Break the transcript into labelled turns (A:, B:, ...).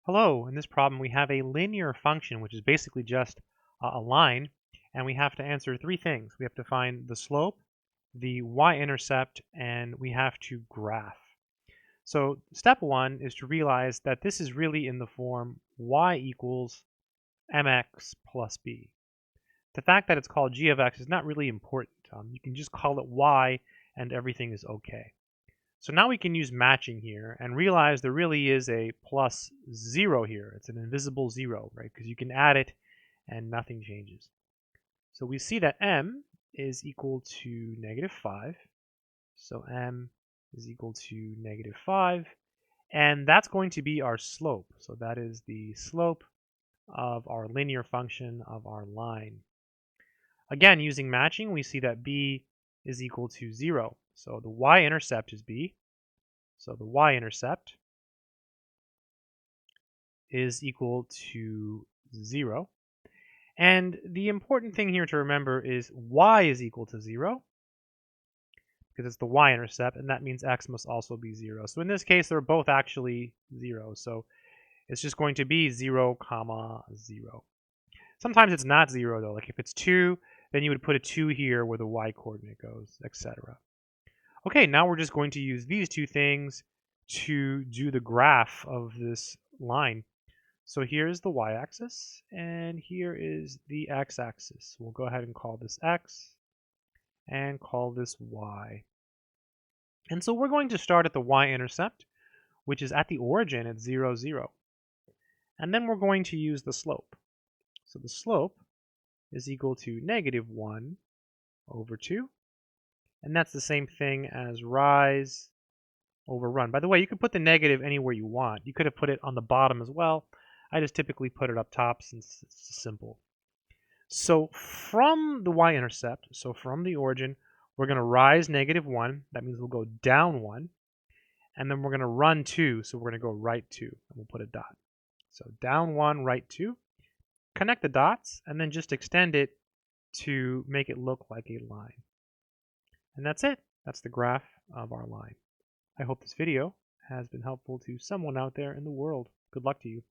A: Hello, in this problem we have a linear function, which is basically just a line, and we have to answer three things. We have to find the slope, the y-intercept, and we have to graph. So step one is to realize that this is really in the form y equals mx plus b. The fact that it's called g of x is not really important. You can just call it y and everything is okay. So now we can use matching here and realize there really is a plus 0 here. It's an invisible 0, right? Because you can add it and nothing changes. So we see that m is equal to -5. So m is equal to -5. And that's going to be our slope. So that is the slope of our linear function of our line. Again, using matching, we see that b is equal to 0. So the y-intercept is b. So the y-intercept is equal to 0. And the important thing here to remember is y is equal to 0 because it's the y-intercept, and that means x must also be 0. So in this case, they're both actually 0. So it's just going to be 0, 0. Sometimes it's not 0, though. Like if it's 2, then you would put a 2 here where the y coordinate goes, etc. Okay, now we're just going to use these two things to do the graph of this line. So here's the y-axis, and here is the x-axis. We'll go ahead and call this x, and call this y. And so we're going to start at the y-intercept, which is at the origin at 0, 0. And then we're going to use the slope. So the slope is equal to -1 over 2. And that's the same thing as rise over run. By the way, you can put the negative anywhere you want. You could have put it on the bottom as well. I just typically put it up top since it's simple. So from the y-intercept, so from the origin, we're going to rise -1. That means we'll go down 1. And then we're going to run 2. So we're going to go right 2. And we'll put a dot. So down 1, right 2. Connect the dots, and then just extend it to make it look like a line. And that's it. That's the graph of our line. I hope this video has been helpful to someone out there in the world. Good luck to you.